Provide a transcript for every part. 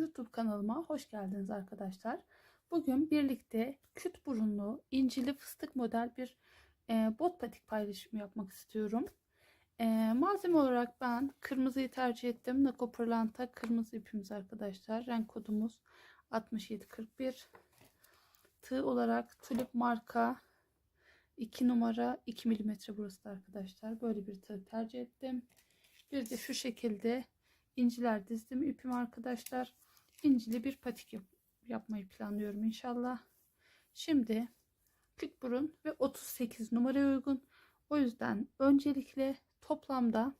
YouTube kanalıma hoş geldiniz arkadaşlar. Bugün birlikte küt burunlu, incili fıstık model bir bot patik paylaşımı yapmak istiyorum. Malzeme olarak ben kırmızıyı tercih ettim. Nako Pırlanta kırmızı ipimiz arkadaşlar. Renk kodumuz 6741. Tığ olarak Tulip marka 2 numara 2 milimetre burası da arkadaşlar. Böyle bir tığ tercih ettim. Bir de şu şekilde inciler dizdim ipim arkadaşlar. İncili bir patik yapmayı planlıyorum inşallah. Şimdi küt burun ve 38 numaraya uygun. O yüzden öncelikle toplamda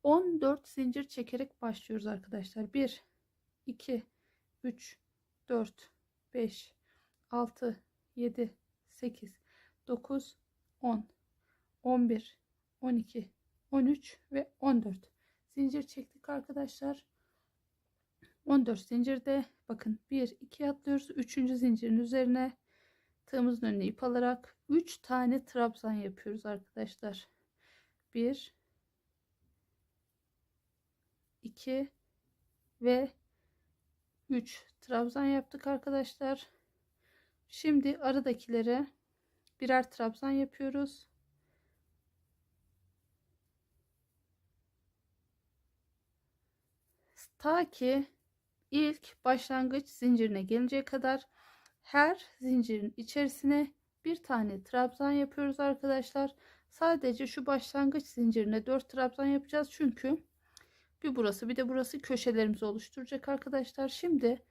14 zincir çekerek başlıyoruz arkadaşlar. 1 2 3 4 5 6 7 8 9 10 11 12 13 ve 14 zincir çektik arkadaşlar. 14 zincirde bakın 1 2 atlıyoruz. 3. zincirin üzerine tığımızın önüne ip alarak 3 tane trabzan yapıyoruz arkadaşlar. 1 2 ve 3 trabzan yaptık arkadaşlar. Şimdi aradakilere birer trabzan yapıyoruz. Ta ki ilk başlangıç zincirine gelinceye kadar her zincirin içerisine bir tane trabzan yapıyoruz arkadaşlar. Sadece şu başlangıç zincirine 4 trabzan yapacağız. Çünkü bir burası bir de burası köşelerimizi oluşturacak arkadaşlar. Şimdi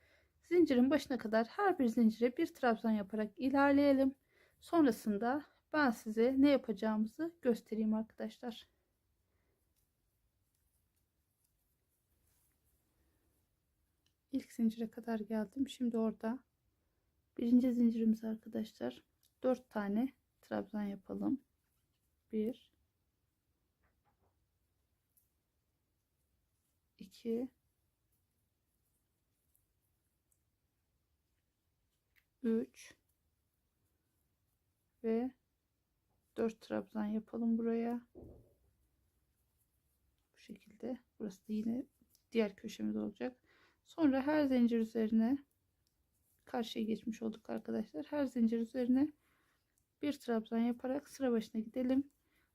zincirin başına kadar her bir zincire bir trabzan yaparak ilerleyelim. Sonrasında ben size ne yapacağımızı göstereyim arkadaşlar. İlk zincire kadar geldim. Şimdi orada birinci zincirimiz arkadaşlar 4 tane trabzan yapalım. 1 2 3 ve 4 trabzan yapalım buraya. Bu şekilde. Burası da yine diğer köşemiz olacak. Sonra her zincir üzerine karşıya geçmiş olduk arkadaşlar. Her zincir üzerine bir trabzan yaparak sıra başına gidelim.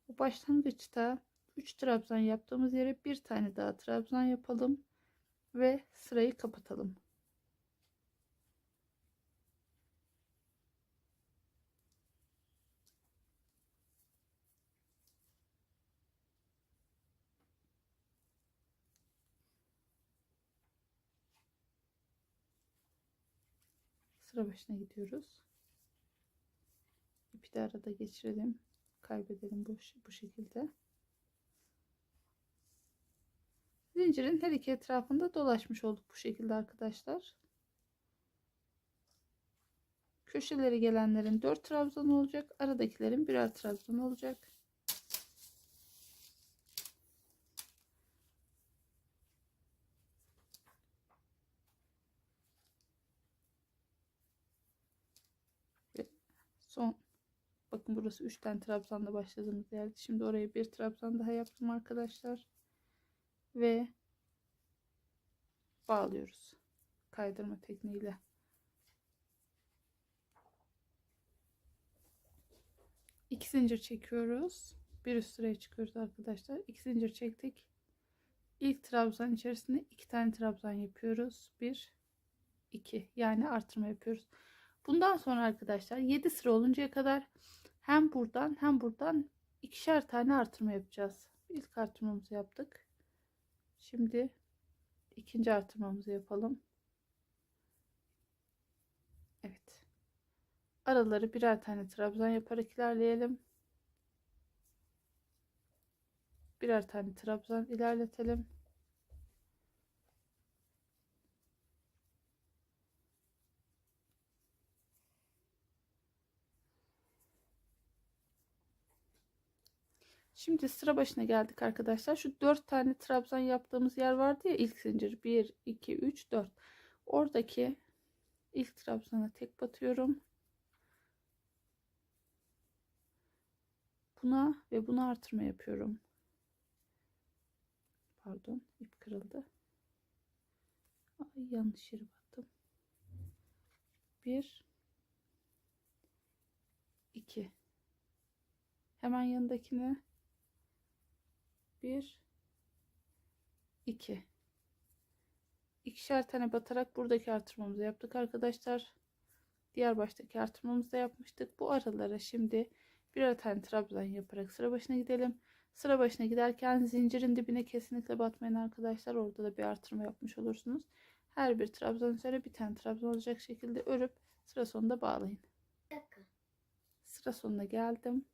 Bu başlangıçta 3 trabzan yaptığımız yere bir tane daha trabzan yapalım ve sırayı kapatalım. Sıra başına gidiyoruz. İpi de arada geçirelim. Kaybedelim bu şekilde. Zincirin her iki etrafında dolaşmış olduk bu şekilde arkadaşlar. Köşelere gelenlerin 4 trabzan olacak. Aradakilerin birer trabzan olacak. Ve son bakın burası 3 tane trabzanla başladığımız yerde. Şimdi oraya bir trabzan daha yaptım arkadaşlar. Ve bağlıyoruz. Kaydırma tekniğiyle. İki zincir çekiyoruz. Bir üst sıraya çıkıyoruz arkadaşlar. 2 zincir çektik. İlk trabzan içerisinde 2 tane trabzan yapıyoruz. 1 2 yani artırma yapıyoruz. Bundan sonra arkadaşlar 7 sıra oluncaya kadar hem buradan hem buradan ikişer tane artırma yapacağız. İlk artırmamızı yaptık. Şimdi ikinci artırmamızı yapalım. Evet. Araları birer tane trabzan yaparak ilerleyelim. Birer tane trabzan ilerletelim. Şimdi sıra başına geldik arkadaşlar. Şu 4 tane trabzan yaptığımız yer vardı ya, ilk zincir 1 2 3 4. Oradaki ilk trabzana tek batıyorum. Buna ve buna artırma yapıyorum. Pardon, ip kırıldı. Ay, yanlış yere battım. 1 2 hemen yanındakine 1 2 ikişer tane batarak buradaki artırmamızı yaptık arkadaşlar. Diğer baştaki artırmamızı da yapmıştık. Bu aralara şimdi birer tane trabzan yaparak sıra başına gidelim. Sıra başına giderken zincirin dibine kesinlikle batmayın arkadaşlar. Orada da bir artırma yapmış olursunuz. Her bir trabzan üzerine bir tane trabzan olacak şekilde örüp sıra sonunda bağlayın. Sıra sonuna geldim.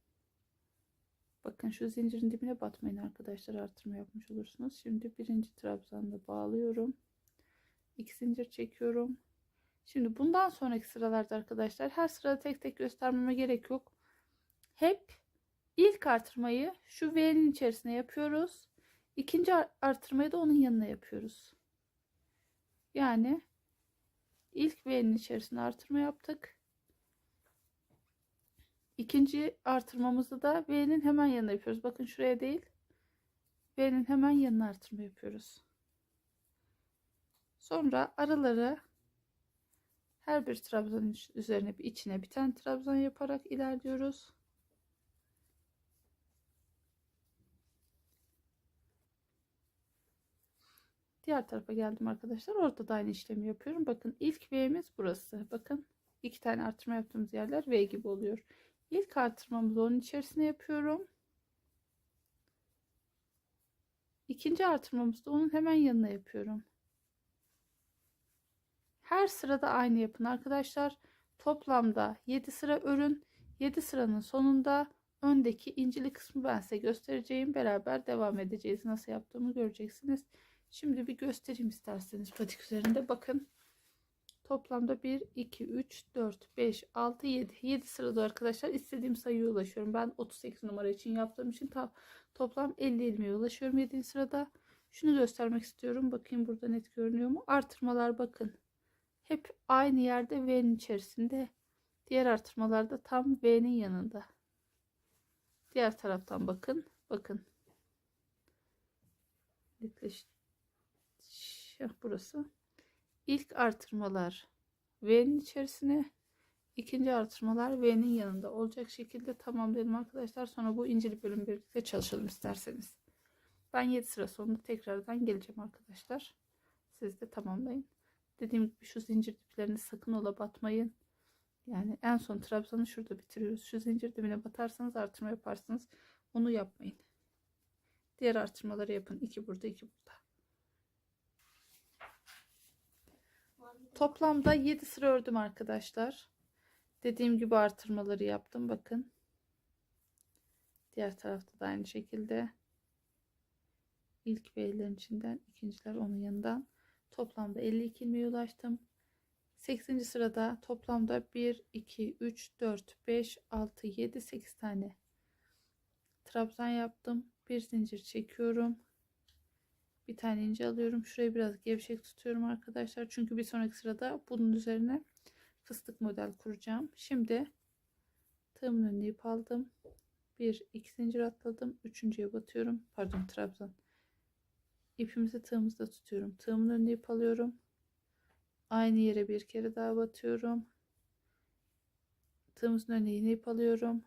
Bakın şu zincirin dibine batmayın arkadaşlar. Artırma yapmış olursunuz. Şimdi birinci trabzanla bağlıyorum. 2 zincir çekiyorum. Şimdi bundan sonraki sıralarda arkadaşlar her sırada tek tek göstermeme gerek yok. Hep ilk artırmayı şu V'nin içerisine yapıyoruz. İkinci artırmayı da onun yanına yapıyoruz. Yani ilk V'nin içerisine artırma yaptık. İkinci artırmamızı da V'nin hemen yanına yapıyoruz. Bakın şuraya değil. V'nin hemen yanına artırma yapıyoruz. Sonra araları her bir trabzanın üzerine bir içine bir tane trabzan yaparak ilerliyoruz. Diğer tarafa geldim arkadaşlar. Orada da aynı işlemi yapıyorum. Bakın ilk V'miz burası. Bakın 2 tane artırma yaptığımız yerler V gibi oluyor. İlk artırmamızı onun içerisine yapıyorum. İkinci artırmamızı da onun hemen yanına yapıyorum. Her sırada aynı yapın arkadaşlar. Toplamda 7 sıra örün. 7 sıranın sonunda öndeki incili kısmı ben size göstereceğim. Beraber devam edeceğiz. Nasıl yaptığımı göreceksiniz. Şimdi bir göstereyim isterseniz patik üzerinde. Bakın toplamda 1 2 3 4 5 6 7 7 sırada arkadaşlar istediğim sayıya ulaşıyorum. Ben 38 numara için yaptığım için toplam 50 ilmeğe ulaşıyorum 7. sırada. Şunu göstermek istiyorum. Bakayım burada net görünüyor mu? Artırmalar bakın. Hep aynı yerde V'nin içerisinde. Diğer artırmalarda tam V'nin yanında. Diğer taraftan bakın. Bakın. Netleş. Burası. İlk artırmalar V'nin içerisine. İkinci artırmalar V'nin yanında olacak şekilde tamamlayalım arkadaşlar. Sonra bu inceli bölüm birlikte çalışalım isterseniz. Ben 7 sıra sonunda tekrardan geleceğim arkadaşlar. Siz de tamamlayın. Dediğim gibi şu zincir diplerini sakın ola batmayın. Yani en son trabzanı şurada bitiriyoruz. Şu zincir dibine batarsanız artırma yaparsınız. Onu yapmayın. Diğer artırmaları yapın. 2 burada 2 burada. Toplamda 7 sıra ördüm arkadaşlar. Dediğim gibi artırmaları yaptım. Bakın. Diğer tarafta da aynı şekilde. İlk V'lerin içinden ikinciler onun yanından. Toplamda 52 ilmeğe ulaştım. 8. sırada toplamda 1 2 3 4 5 6 7 8 tane trabzan yaptım. Bir zincir çekiyorum. Bir tane ince alıyorum. Şurayı biraz gevşek tutuyorum arkadaşlar. Çünkü bir sonraki sırada bunun üzerine fıstık model kuracağım. Şimdi tığımın önüne ip aldım. 1 2 zincir atladım. Üçüncüye batıyorum. Pardon, trabzan. İpimizi tığımızda tutuyorum. Tığımın önüne ip alıyorum. Aynı yere bir kere daha batıyorum. Tığımızın önüne yine ip alıyorum.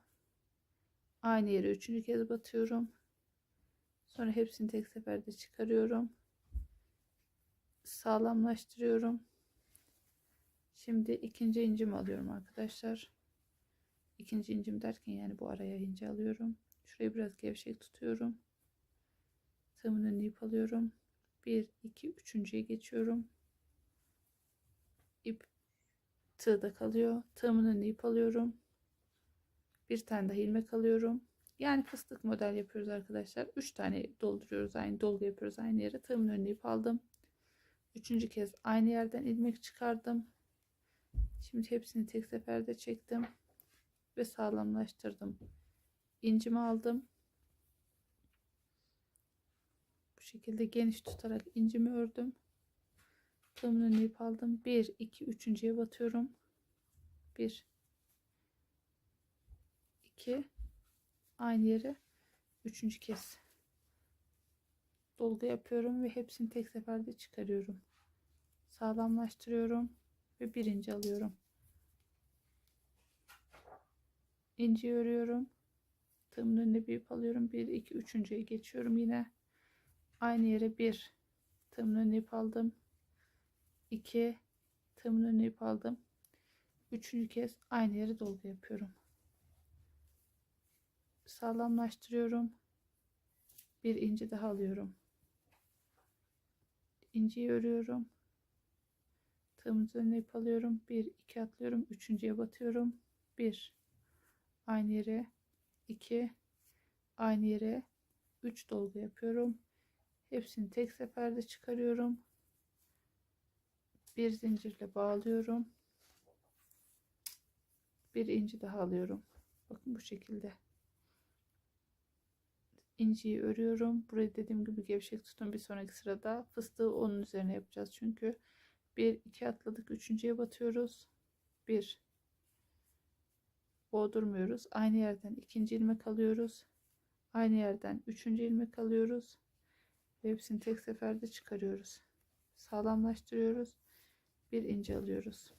Aynı yere üçüncü kez batıyorum. Sonra hepsini tek seferde çıkarıyorum. Sağlamlaştırıyorum. Şimdi ikinci incimi alıyorum arkadaşlar. İkinci incim derken yani bu araya ince alıyorum. Şurayı biraz gevşek tutuyorum. Tığımın önüne ip alıyorum. 1 2 üçüncüye geçiyorum. İp tığda kalıyor. Tığımın önüne ip alıyorum. Bir tane daha ilmek alıyorum. Yani fıstık model yapıyoruz arkadaşlar. 3 tane dolduruyoruz. Aynı dolgu yapıyoruz aynı yere. Tığımın önüne ip aldım. Üçüncü kez aynı yerden ilmek çıkardım. Şimdi hepsini tek seferde çektim ve sağlamlaştırdım. İncimi aldım. Bu şekilde geniş tutarak incimi ördüm. Tığımın önüne ip aldım. 1 2 üçüncüye batıyorum. 1 2 aynı yere üçüncü kez dolgu yapıyorum ve hepsini tek seferde çıkarıyorum. sağlamlaştırıyorum ve bir inci alıyorum. İnci örüyorum. Tığımın önüne bir ip alıyorum. 1 2 üçüncüye geçiyorum yine. Aynı yere 1 tığımın önüne ip aldım. 2 tığımın önüne ip aldım. Üçüncü kez aynı yere dolgu yapıyorum. Sağlamlaştırıyorum. Bir inci daha alıyorum. İnciyi örüyorum. Tığımın önüne ip alıyorum. 1 2 atlıyorum. Üçüncüye batıyorum. 1 aynı yere, 2 aynı yere, 3 dolgu yapıyorum. Hepsini tek seferde çıkarıyorum. Bir zincirle bağlıyorum. Bir inci daha alıyorum. Bakın bu şekilde. İnciyi örüyorum. Burayı dediğim gibi gevşek tutun. Bir sonraki sırada fıstığı onun üzerine yapacağız. Çünkü 1 2 atladık. Üçüncüye batıyoruz. 1 boğdurmuyoruz. Aynı yerden ikinci ilmek alıyoruz. Aynı yerden üçüncü ilmek alıyoruz. Ve hepsini tek seferde çıkarıyoruz. Sağlamlaştırıyoruz. Bir inci alıyoruz.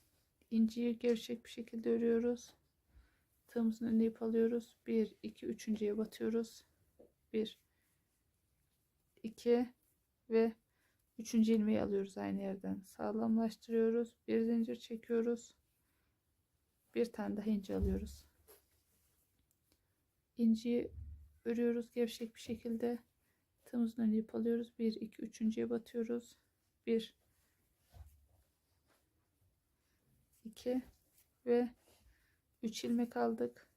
İnciyi gevşek bir şekilde örüyoruz. Tığımızın önüne ip alıyoruz. 1 2 üçüncüye batıyoruz. 1 2 ve üçüncü ilmeği alıyoruz aynı yerden. Sağlamlaştırıyoruz. Bir zincir çekiyoruz. Bir tane daha inci alıyoruz. İnciyi örüyoruz gevşek bir şekilde. Tığımızın önüne ip alıyoruz. 1 2 üçüncüye batıyoruz. 1 2 ve 3 ilmek aldık.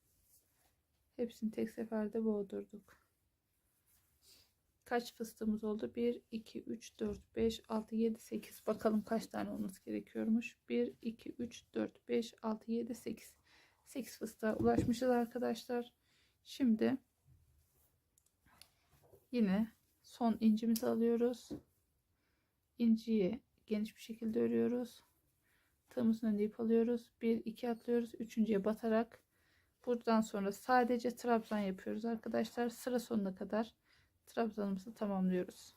Hepsini tek seferde boğdurduk. Kaç fıstığımız oldu? 1 2 3 4 5 6 7 8. Bakalım kaç tane olması gerekiyormuş. 1 2 3 4 5 6 7 8. 8 fıstığa ulaşmışız arkadaşlar. Şimdi yine son incimizi alıyoruz. İnciyi geniş bir şekilde örüyoruz. Tığımızın önüne ip alıyoruz. 1 2 atlıyoruz. Üçüncüye batarak buradan sonra sadece trabzan yapıyoruz arkadaşlar. Sıra sonuna kadar trabzanımızı tamamlıyoruz.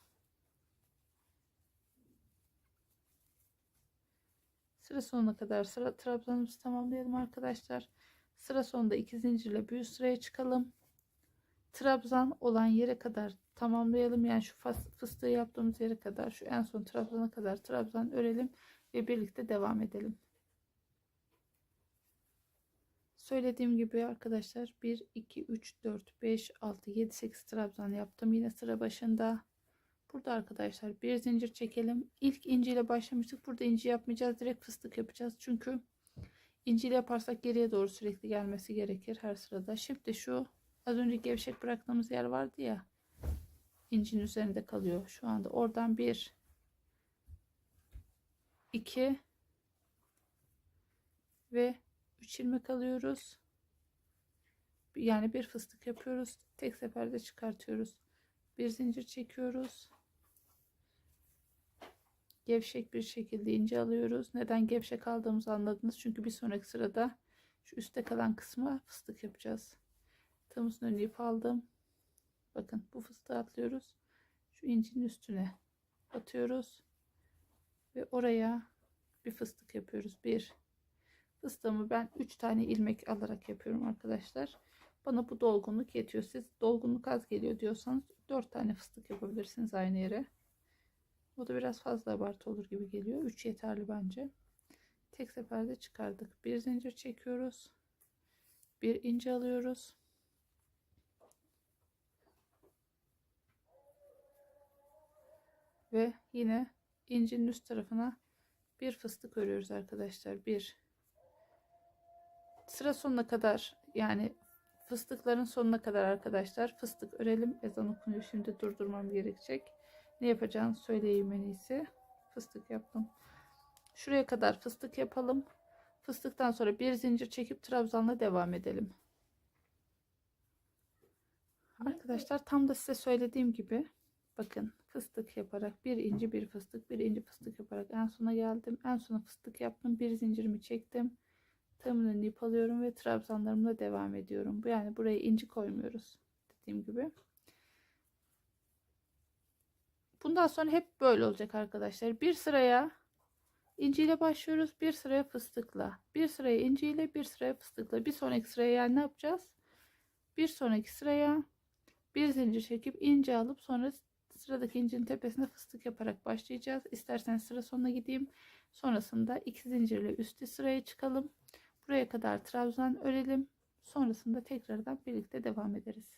Sıra sonuna kadar trabzanımızı tamamlayalım arkadaşlar. Sıra sonunda 2 zincirle bir üst sıraya çıkalım. Trabzan olan yere kadar tamamlayalım. Yani şu fıstığı yaptığımız yere kadar, şu en son trabzana kadar trabzan örelim ve birlikte devam edelim. Söylediğim gibi arkadaşlar 1 2 3 4 5 6 7 8 trabzan yaptım. Yine sıra başında. Burada arkadaşlar bir zincir çekelim. İlk inci ile başlamıştık. Burada inci yapmayacağız. Direkt fıstık yapacağız. Çünkü inci ile yaparsak geriye doğru sürekli gelmesi gerekir her sırada. Şimdi şu az önce gevşek bıraktığımız yer vardı ya. İncinin üzerinde kalıyor. Şu anda oradan 1 2 ve 3 ilmek alıyoruz. Yani bir fıstık yapıyoruz. Tek seferde çıkartıyoruz. Bir zincir çekiyoruz. Gevşek bir şekilde ince alıyoruz. Neden gevşek aldığımızı anladınız. Çünkü bir sonraki sırada şu üstte kalan kısma fıstık yapacağız. Tığımızın önüne ip aldım. Bakın bu fıstığı atlıyoruz. Şu incinin üstüne batıyoruz. Ve oraya bir fıstık yapıyoruz. Bir fıstığımı ben 3 tane ilmek alarak yapıyorum arkadaşlar. Bana bu dolgunluk yetiyor. Siz dolgunluk az geliyor diyorsanız 4 tane fıstık yapabilirsiniz aynı yere. Bu da biraz fazla abartı olur gibi geliyor. 3 yeterli bence. Tek seferde çıkardık. Bir zincir çekiyoruz. Bir ince alıyoruz. Ve yine incinin üst tarafına bir fıstık örüyoruz arkadaşlar. Bir sıra sonuna kadar, yani fıstıkların sonuna kadar arkadaşlar fıstık örelim. Ezan okunuyor, şimdi durdurmam gerekecek. Ne yapacağını söyleyeyim en iyisi. Fıstık yaptım. Şuraya kadar fıstık yapalım. Fıstıktan sonra bir zincir çekip trabzanla devam edelim. Arkadaşlar tam da size söylediğim gibi bakın, fıstık yaparak bir inci bir fıstık, bir inci fıstık yaparak en sona geldim. En sona fıstık yaptım. Bir zincirimi çektim. Tığımın önüne ip alıyorum ve trabzanlarımla devam ediyorum. Yani buraya inci koymuyoruz dediğim gibi. Bundan sonra hep böyle olacak arkadaşlar. Bir sıraya İnci ile başlıyoruz. Bir sıraya fıstıkla. Bir sıraya inci ile, bir sıraya fıstıkla. Bir sonraki sıraya yani ne yapacağız? Bir sonraki sıraya bir zincir çekip inci alıp sonra sıradaki incinin tepesine fıstık yaparak başlayacağız. İsterseniz sıra sonuna gideyim. Sonrasında 2 zincirle üstü sıraya çıkalım. Buraya kadar trabzan örelim. Sonrasında tekrardan birlikte devam ederiz.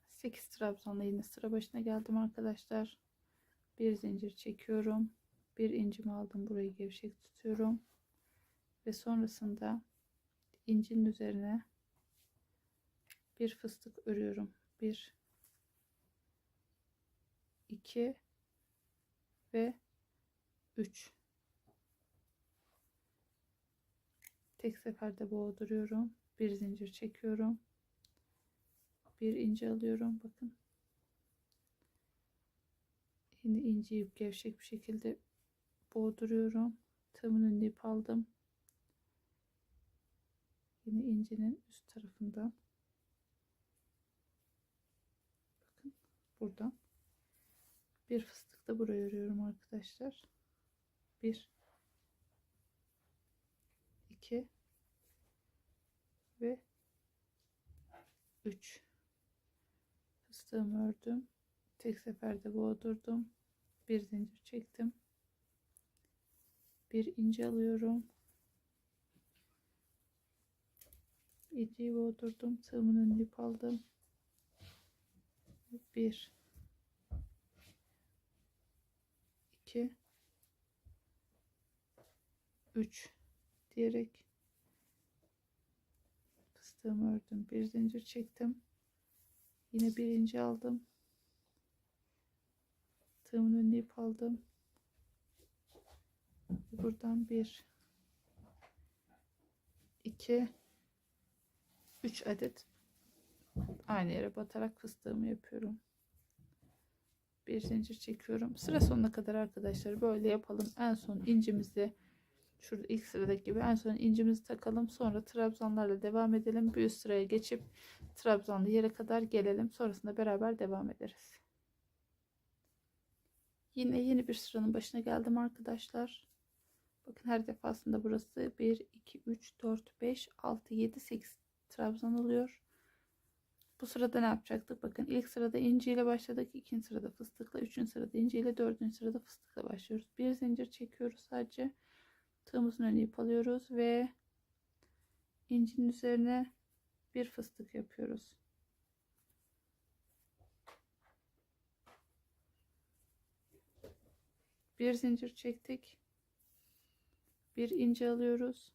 8 trabzanla yine sıra başına geldim arkadaşlar. Bir zincir çekiyorum. Bir incimi aldım. Burayı gevşek tutuyorum. Ve sonrasında incinin üzerine bir fıstık örüyorum. 1, 2 ve 3. Tek seferde boğduruyorum. Bir zincir çekiyorum. Bir inci alıyorum. Bakın. Yine inciyi gevşek bir şekilde boğduruyorum. Tığımın önüne ip aldım. Yine incinin üst tarafından. Bakın buradan. Bir fıstık da buraya örüyorum arkadaşlar. 1, 2 ve 3. Fıstığımı ördüm. Tek seferde boğdurdum. Bir zincir çektim. Bir inci alıyorum. İnciyi boğdurdum. Tığımın önüne ip aldım. 1, 2, 3 diyerek fıstığımı ördüm. Bir zincir çektim. Yine bir inci aldım. Tığımın önüne ip aldım. Buradan 1, 2, 3 adet aynı yere batarak fıstığımı yapıyorum. Bir zincir çekiyorum. Sıra sonuna kadar arkadaşlar böyle yapalım. En son incimizi şurada ilk sıradaki gibi en son incimizi takalım. Sonra trabzanlarla devam edelim. Bir üst sıraya geçip trabzanlı yere kadar gelelim. Sonrasında beraber devam ederiz. Yine yeni bir sıranın başına geldim arkadaşlar. Bakın her defasında burası 1, 2, 3, 4, 5, 6, 7, 8 trabzan oluyor. Bu sırada ne yapacaktık? Bakın ilk sırada inci ile başladık. İkinci sırada fıstıkla. Üçüncü sırada inci ile. Dördüncü sırada fıstıkla başlıyoruz. Bir zincir çekiyoruz sadece. Tığımızın önüne ip alıyoruz ve incinin üzerine bir fıstık yapıyoruz. Bir zincir çektik. Bir inci alıyoruz.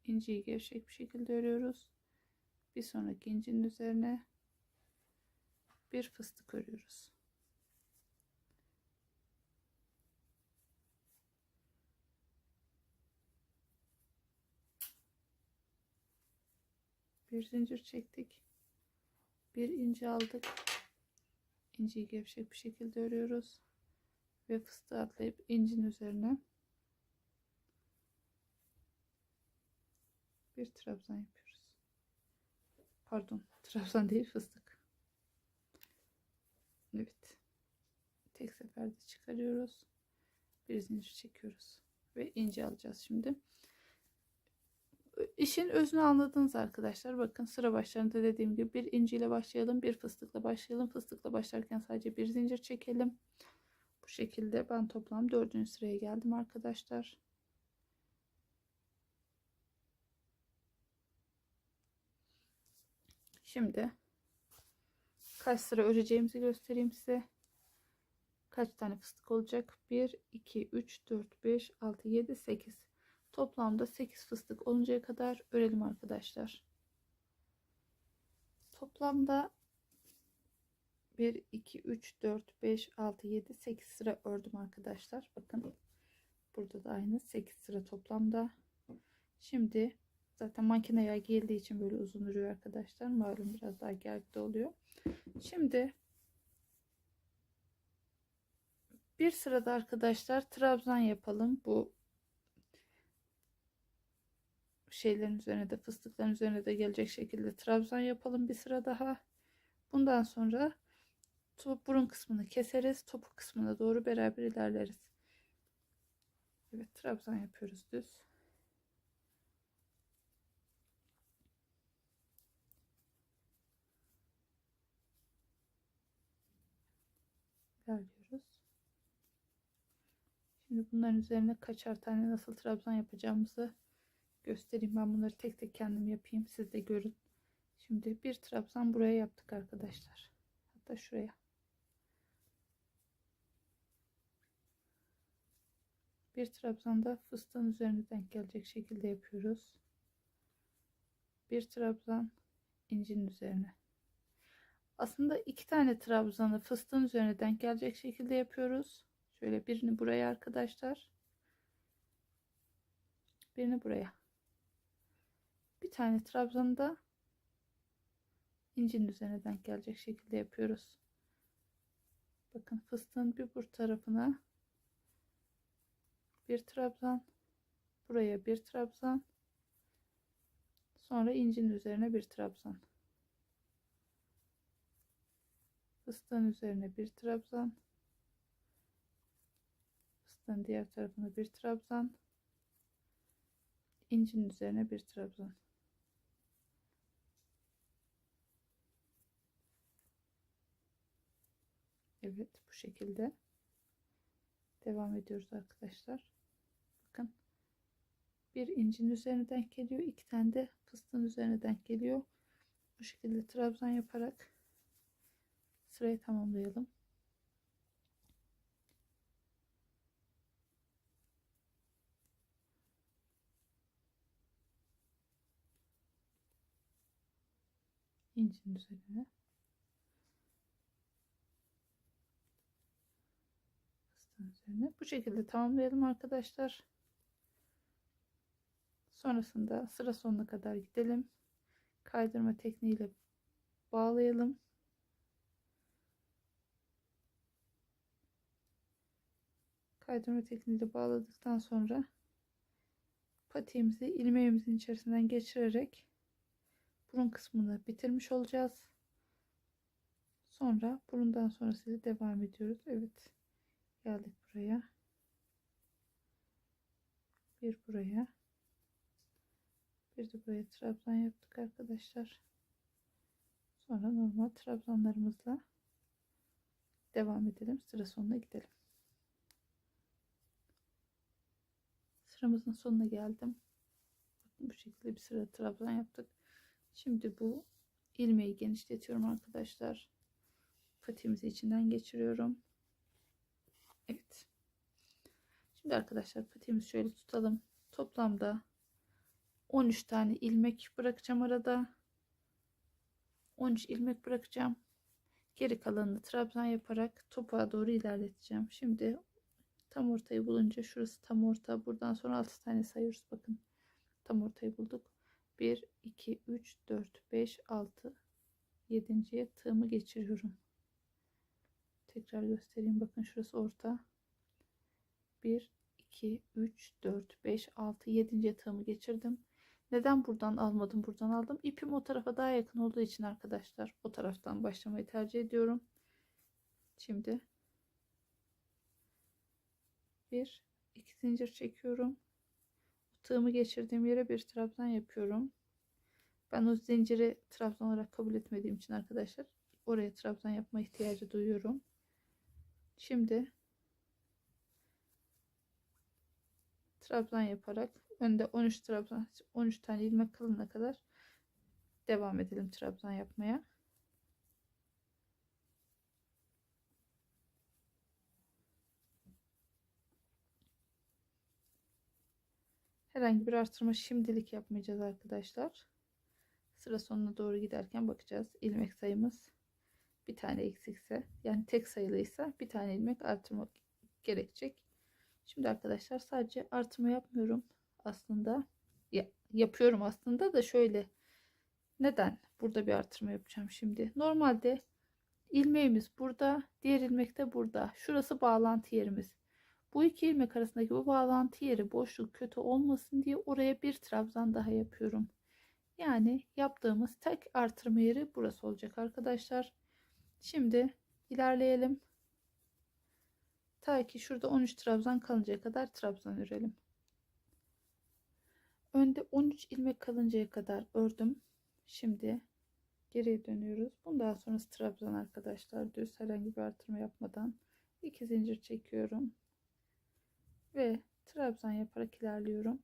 İnciyi gevşek bir şekilde örüyoruz. Bir sonraki incinin üzerine bir fıstık örüyoruz. Bir zincir çektik. Bir inci aldık. İnciyi gevşek bir şekilde örüyoruz. Ve fıstığı atlayıp incinin üzerine bir trabzan yapıyoruz. Pardon, trabzan değil, fıstık. Evet. Tek seferde çıkarıyoruz. Bir zincir çekiyoruz. Ve inci alacağız şimdi. İşin özünü anladınız arkadaşlar. Bakın sıra başlarında dediğim gibi bir inci ile başlayalım. Bir fıstıkla başlayalım. Fıstıkla başlarken sadece bir zincir çekelim. Bu şekilde ben toplam 4. sıraya geldim arkadaşlar. Şimdi kaç sıra öreceğimizi göstereyim size. Kaç tane fıstık olacak? 1, 2, 3, 4, 5, 6, 7, 8. Toplamda 8 fıstık oluncaya kadar örelim arkadaşlar. Toplamda 1, 2, 3, 4, 5, 6, 7, 8 sıra ördüm arkadaşlar. Bakın burada da aynı 8 sıra toplamda. Şimdi zaten makineye geldiği için böyle uzun duruyor arkadaşlar. Malum biraz daha gergide oluyor. Şimdi bir sırada arkadaşlar trabzan yapalım. Bu şeylerin üzerine de fıstıkların üzerine de gelecek şekilde trabzan yapalım bir sıra daha. Bundan sonra burun kısmını keseriz. Topuk kısmına doğru beraber ilerleriz. Evet, trabzan yapıyoruz düz. İlerliyoruz. Şimdi bunların üzerine kaçar tane nasıl trabzan yapacağımızı göstereyim. Ben bunları tek tek kendim yapayım. Siz de görün. Şimdi bir trabzan buraya yaptık arkadaşlar. Hatta şuraya. Bir trabzan da fıstığın üzerine denk gelecek şekilde yapıyoruz. Bir trabzan incinin üzerine. Aslında iki tane trabzanı fıstığın üzerine denk gelecek şekilde yapıyoruz. Şöyle birini buraya arkadaşlar. Birini buraya. Bir tane trabzanı da incinin üzerine denk gelecek şekilde yapıyoruz. Bakın fıstığın bir tarafına bir trabzan, buraya bir trabzan, sonra incinin üzerine bir trabzan, fıstığın üzerine bir trabzan, fıstığın diğer tarafına bir trabzan, incinin üzerine bir trabzan. Evet, bu şekilde devam ediyoruz arkadaşlar. Bakın bir incinin üzerine denk geliyor, iki tane de fıstığın üzerine denk geliyor. Bu şekilde trabzan yaparak sırayı tamamlayalım. İncinin üzerine fıstığın üzerine bu şekilde tamamlayalım arkadaşlar. Sonrasında sıra sonuna kadar gidelim. Kaydırma tekniğiyle bağlayalım. Kaydırma tekniğiyle bağladıktan sonra patiğimizi ilmeğimizin içerisinden geçirerek burun kısmını bitirmiş olacağız. Sonra burundan sonrasıyla devam ediyoruz. Evet, geldik buraya. Bir buraya. Bir de buraya trabzan yaptık arkadaşlar. Sonra normal trabzanlarımızla devam edelim. Sıra sonuna gidelim. Sıramızın sonuna geldim. Bakın bu şekilde bir sıra trabzan yaptık. Şimdi bu ilmeği genişletiyorum arkadaşlar. Patiğimizi içinden geçiriyorum. Evet. Şimdi arkadaşlar patiğimizi şöyle tutalım. Toplamda 13 tane ilmek bırakacağım arada. 13 ilmek bırakacağım. Geri kalanını trabzan yaparak topuğa doğru ilerleteceğim. Şimdi tam ortayı bulunca şurası tam orta. Buradan sonra 6 tane sayıyoruz. Bakın tam ortayı bulduk. 1, 2, 3, 4, 5, 6, 7.'ye tığımı geçiriyorum. Tekrar göstereyim. Bakın şurası orta. 1, 2, 3, 4, 5, 6, 7. tığımı geçirdim. Neden buradan almadım? Buradan aldım. İpim o tarafa daha yakın olduğu için arkadaşlar o taraftan başlamayı tercih ediyorum. Şimdi 1, 2 zincir çekiyorum. Tığımı geçirdiğim yere bir trabzan yapıyorum. Ben o zinciri trabzan olarak kabul etmediğim için arkadaşlar oraya trabzan yapma ihtiyacı duyuyorum. Şimdi trabzan yaparak önde 13 trabzan 13 tane ilmek kalana kadar devam edelim trabzan yapmaya. Herhangi bir artırma şimdilik yapmayacağız arkadaşlar. Sıra sonuna doğru giderken bakacağız. İlmek sayımız bir tane eksikse, yani tek sayılıysa bir tane ilmek artırmak gerekecek. Şimdi arkadaşlar sadece artırma yapmıyorum aslında. Yapıyorum aslında da şöyle. Neden burada bir artırma yapacağım şimdi? Normalde ilmeğimiz burada, diğer ilmek de burada. Şurası bağlantı yerimiz. Bu iki ilmek arasındaki bu bağlantı yeri boşluk kötü olmasın diye oraya bir trabzan daha yapıyorum. Yani yaptığımız tek artırma yeri burası olacak arkadaşlar. Şimdi ilerleyelim. Ta ki şurada 13 trabzan kalıncaya kadar trabzan örelim. Önde 13 ilmek kalıncaya kadar ördüm. Şimdi geriye dönüyoruz. Bundan sonrası trabzan arkadaşlar. Düz, herhangi bir artırma yapmadan 2 zincir çekiyorum ve trabzan yaparak ilerliyorum.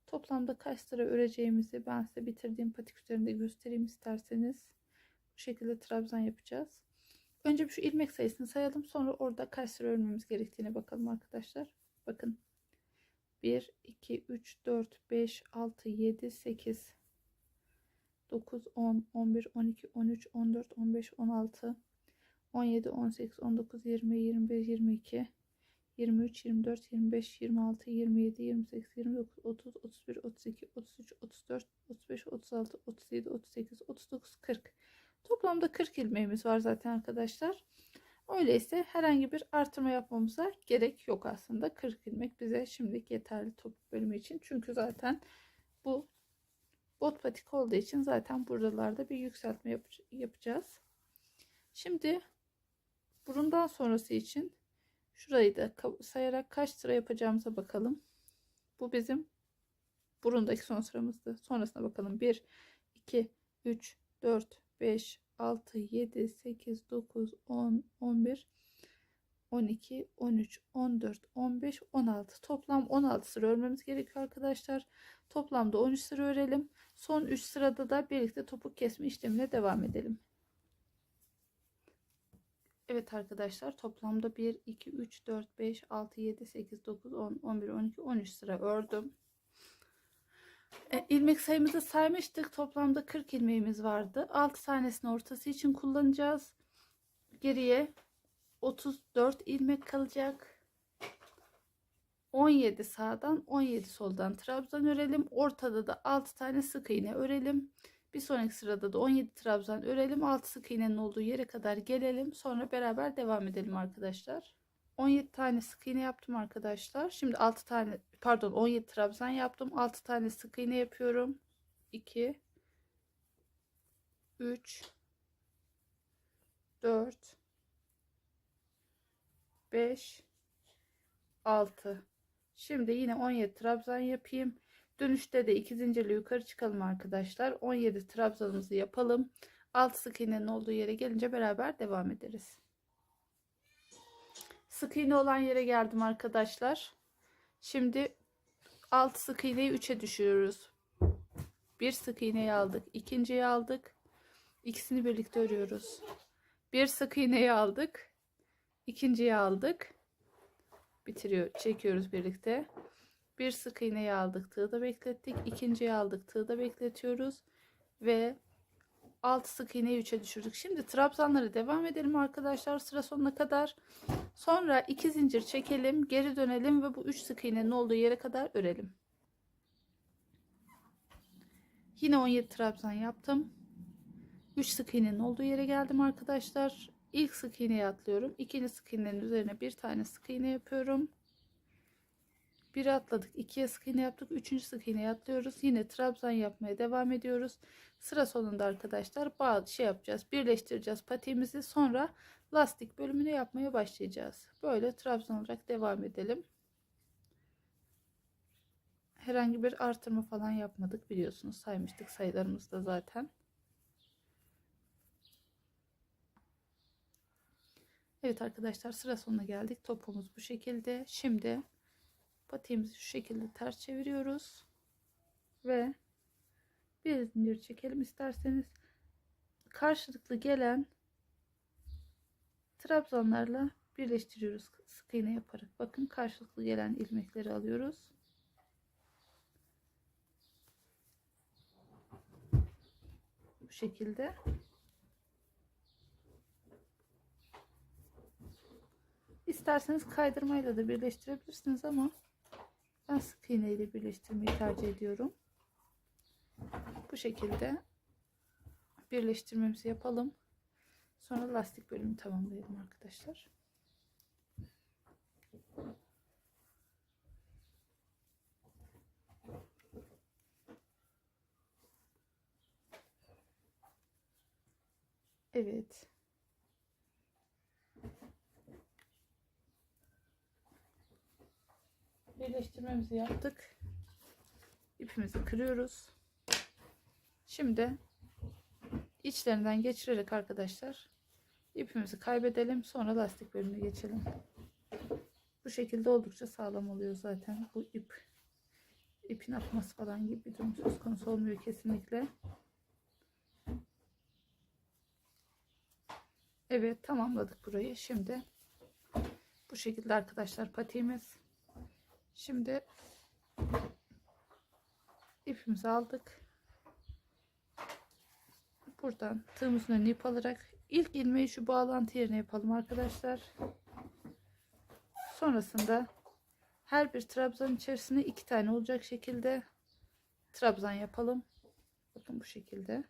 Toplamda kaç sıra öreceğimizi ben size bitirdiğim patik üzerinde göstereyim isterseniz. Bu şekilde trabzan yapacağız. Önce şu ilmek sayısını sayalım, sonra orada kaç sıra örmemiz gerektiğine bakalım arkadaşlar. Bakın, 1 2 3 4 5 6 7 8 9 10 11 12 13 14 15 16 17 18 19 20 21 22 23 24 25 26 27 28 29 30 31 32 33 34 35 36 37 38 39 40. Toplamda 40 ilmeğimiz var zaten arkadaşlar. Öyleyse herhangi bir artırma yapmamıza gerek yok aslında. 40 ilmek bize şimdilik yeterli topuk bölümü için. Çünkü zaten bu bot patik olduğu için zaten buralarda bir yükseltme yapacağız. Şimdi burundan sonrası için şurayı da sayarak kaç sıra yapacağımıza bakalım. Bu bizim burundaki son sıramızdı. Sonrasına bakalım. 1 2 3 4 5 6 7 8 9 10 11 12 13 14 15 16, toplam 16 sıra örmemiz gerekiyor arkadaşlar. Toplamda 13 sıra örelim. Son 3 sırada da birlikte topuk kesme işlemine devam edelim. Evet arkadaşlar, toplamda 1 2 3 4 5 6 7 8 9 10 11 12 13 sıra ördüm. İlmek sayımızı saymıştık. Toplamda 40 ilmeğimiz vardı. 6 tanesini ortası için kullanacağız. Geriye 34 ilmek kalacak. 17 sağdan 17 soldan trabzan örelim. Ortada da 6 tane sık iğne örelim. Bir sonraki sırada da 17 trabzan örelim. 6 sık iğnenin olduğu yere kadar gelelim. Sonra beraber devam edelim arkadaşlar. 17 tane sık iğne yaptım arkadaşlar. Şimdi 6 tane, pardon, 17 trabzan yaptım. 6 tane sık iğne yapıyorum. 2 3 4 5 6. Şimdi yine 17 trabzan yapayım. Dönüşte de 2 zincirle yukarı çıkalım arkadaşlar. 17 trabzanımızı yapalım. 6 sık iğnenin olduğu yere gelince beraber devam ederiz. Sık iğne olan yere geldim arkadaşlar. Şimdi 6 sık iğneyi 3'e düşürüyoruz. Bir sık iğneyi aldık, ikinciyi aldık, ikisini birlikte örüyoruz. Bir sık iğneyi aldık, ikinciyi aldık, çekiyoruz birlikte. Bir sık iğneyi aldık, tığda beklettik, ikinciyi aldık, tığda bekletiyoruz ve 6 sık iğneyi 3'e düşürdük. Şimdi trabzanları devam edelim arkadaşlar sıra sonuna kadar. Sonra 2 zincir çekelim, geri dönelim ve bu 3 sık iğnenin olduğu yere kadar örelim. Yine 17 trabzan yaptım. 3 sık iğnenin olduğu yere geldim arkadaşlar. İlk sık iğneyi atlıyorum. İkinci sık iğnenin üzerine bir tane sık iğne yapıyorum. Biri atladık, ikiye sık iğne yaptık, üçüncü sık iğneyi atlıyoruz. Yine trabzan yapmaya devam ediyoruz. Sıra sonunda arkadaşlar yapacağız, birleştireceğiz patiğimizi, sonra lastik bölümünü yapmaya başlayacağız. Böyle trabzan olarak devam edelim. Herhangi bir artırma falan yapmadık, biliyorsunuz, saymıştık sayılarımızda zaten. Evet arkadaşlar, sıra sonuna geldik. Topumuz bu şekilde. Şimdi patiğimizi şu şekilde ters çeviriyoruz ve bir zincir çekelim isterseniz. Karşılıklı gelen trabzanlarla birleştiriyoruz sık iğne yaparak. Bakın, karşılıklı gelen ilmekleri alıyoruz. Bu şekilde. İsterseniz kaydırmayla da birleştirebilirsiniz ama ben sık iğne ile birleştirmeyi tercih ediyorum. Bu şekilde birleştirmemizi yapalım. Sonra lastik bölümü tamamlayalım arkadaşlar. Evet. birleştirmemizi yaptık. İpimizi kırıyoruz. Şimdi içlerinden geçirerek arkadaşlar ipimizi kaybedelim. Sonra lastik bölümüne geçelim. Bu şekilde oldukça sağlam oluyor zaten. Bu ipin atması falan gibi bir durum söz konusu olmuyor kesinlikle. Evet, tamamladık burayı. Şimdi bu şekilde arkadaşlar patiğimiz. Şimdi ipimizi aldık. Buradan tığımızın önüne ip alarak ilk ilmeği şu bağlantı yerine yapalım arkadaşlar. Sonrasında her bir trabzan içerisine 2 tane olacak şekilde trabzan yapalım. Bakın bu şekilde.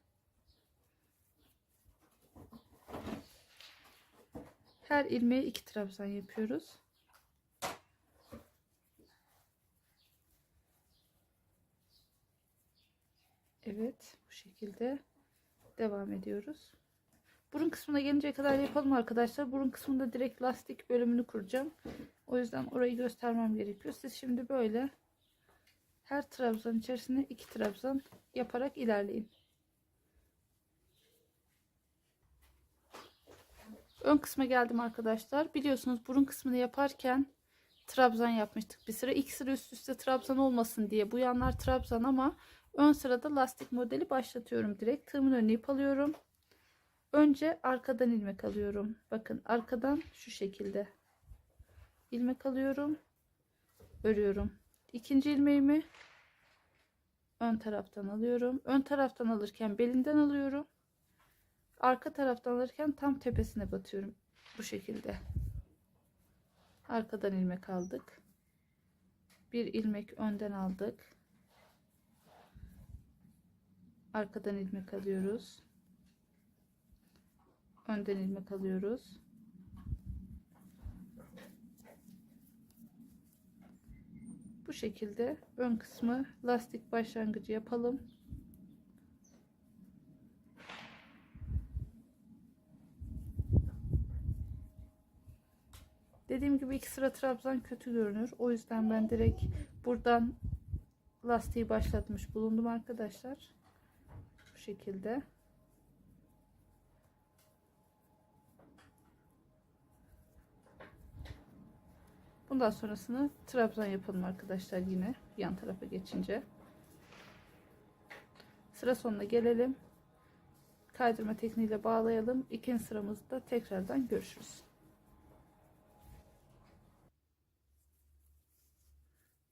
Her ilmeğe 2 trabzan yapıyoruz. Evet, bu şekilde devam ediyoruz. Burun kısmına gelinceye kadar yapalım arkadaşlar. Burun kısmında direkt lastik bölümünü kuracağım. O yüzden orayı göstermem gerekiyor. Siz şimdi böyle her trabzan içerisine 2 trabzan yaparak ilerleyin. Ön kısma geldim arkadaşlar. Biliyorsunuz burun kısmını yaparken trabzan yapmıştık bir sıra. İlk sıra üst üste trabzan olmasın diye bu yanlar trabzan ama ön sırada lastik modeli başlatıyorum direkt. Tığımın önüne ip alıyorum. Önce arkadan ilmek alıyorum. Bakın arkadan şu şekilde ilmek alıyorum. Örüyorum. İkinci ilmeğimi ön taraftan alıyorum. Ön taraftan alırken belinden alıyorum. Arka taraftan alırken tam tepesine batıyorum. Bu şekilde. Arkadan ilmek aldık. Bir ilmek önden aldık. Arkadan ilmek alıyoruz. Önden ilmek alıyoruz. Bu şekilde ön kısmı lastik başlangıcı yapalım. Dediğim gibi 2 sıra trabzan kötü görünür. O yüzden ben direkt buradan lastiği başlatmış bulundum arkadaşlar. Bu şekilde. Bundan sonrasını trabzan yapalım arkadaşlar, yine yan tarafa geçince. Sıra sonuna gelelim. Kaydırma tekniğiyle bağlayalım. İkinci sıramızda tekrardan görüşürüz.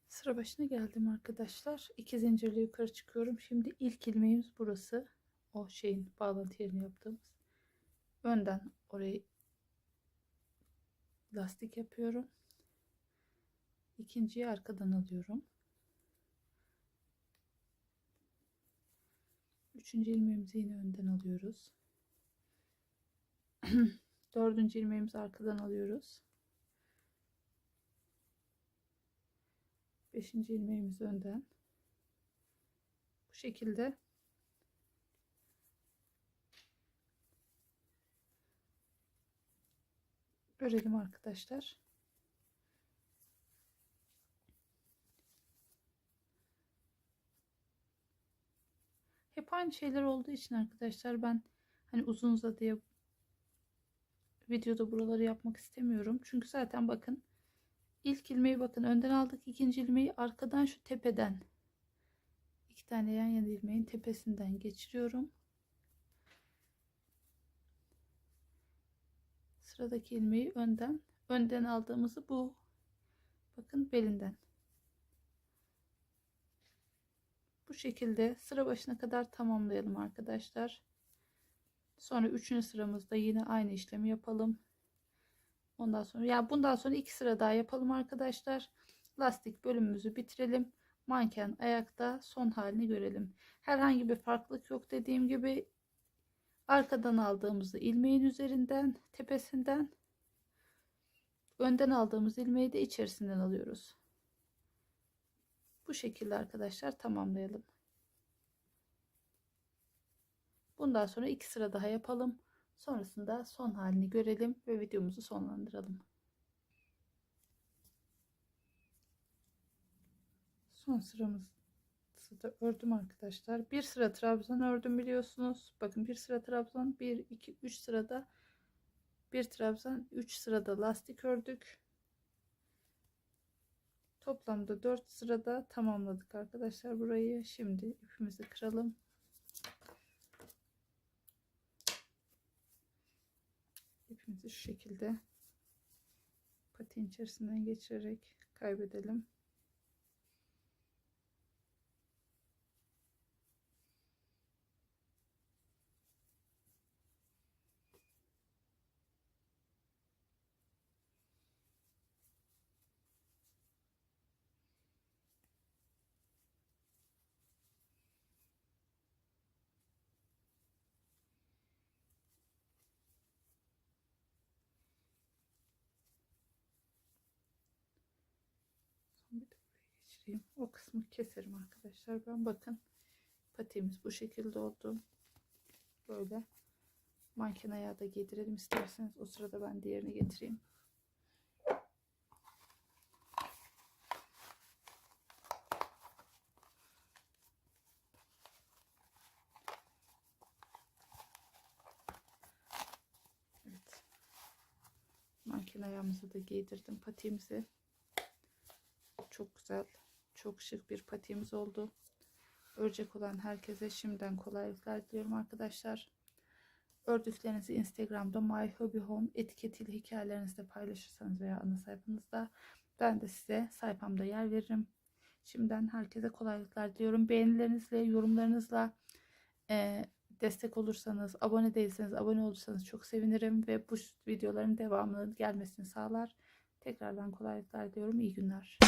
Sıra başına geldim arkadaşlar. 2 zincirle yukarı çıkıyorum. Şimdi ilk ilmeğimiz burası. O şeyin bağlantı yerini yaptığımız. Önden orayı lastik yapıyorum. İkinciyi arkadan alıyorum. Üçüncü ilmeğimizi yine önden alıyoruz. Dördüncü ilmeğimizi arkadan alıyoruz. Beşinci ilmeğimizi önden. Bu şekilde örelim arkadaşlar. Hep aynı şeyler olduğu için arkadaşlar ben hani uzun uzadıya videoda buraları yapmak istemiyorum. Çünkü zaten bakın ilk ilmeği bakın önden aldık. İkinci ilmeği arkadan şu tepeden 2 tane yan yana ilmeğin tepesinden geçiriyorum. Sıradaki ilmeği önden aldığımızı bu bakın belinden. Bu şekilde sıra başına kadar tamamlayalım arkadaşlar. Sonra 3. sıramızda yine aynı işlemi yapalım. Ondan sonra bundan sonra 2 sıra daha yapalım arkadaşlar. Lastik bölümümüzü bitirelim. Manken ayakta son halini görelim. Herhangi bir farklılık yok, dediğim gibi arkadan aldığımızı ilmeğin üzerinden tepesinden, önden aldığımız ilmeği de içerisinden alıyoruz. Bu şekilde arkadaşlar tamamlayalım. Bundan sonra 2 sıra daha yapalım. Sonrasında son halini görelim ve videomuzu sonlandıralım. Son sıramızı da ördüm arkadaşlar. Bir sıra trabzan ördüm biliyorsunuz. Bakın bir sıra trabzan, 1 2 3 sırada bir trabzan, 3 sırada lastik ördük. Toplamda 4 sırada tamamladık arkadaşlar burayı. Şimdi ipimizi kıralım. İpimizi şu şekilde patiğin içerisinden geçirerek kaybedelim. Bir de buraya geçireyim. O kısmı keserim arkadaşlar. Ben bakın patiğimiz bu şekilde oldu. Böyle manken ayağı da giydirelim isterseniz. O sırada ben diğerini getireyim. Evet. Manken ayağımızı da giydirdim patiğimizi. Çok güzel, çok şık bir patiğimiz oldu. Örecek olan herkese şimdiden kolaylıklar diliyorum arkadaşlar. Ördüklerinizi Instagram'da My Hobby Home etiketiyle hikayelerinizde paylaşırsanız veya ana sayfanızda ben de size sayfamda yer veririm. Şimdiden herkese kolaylıklar diliyorum. Beğenilerinizle, yorumlarınızla destek olursanız, abone değilseniz abone olursanız çok sevinirim ve bu videoların devamının gelmesini sağlar. Tekrardan kolaylıklar diliyorum. İyi günler.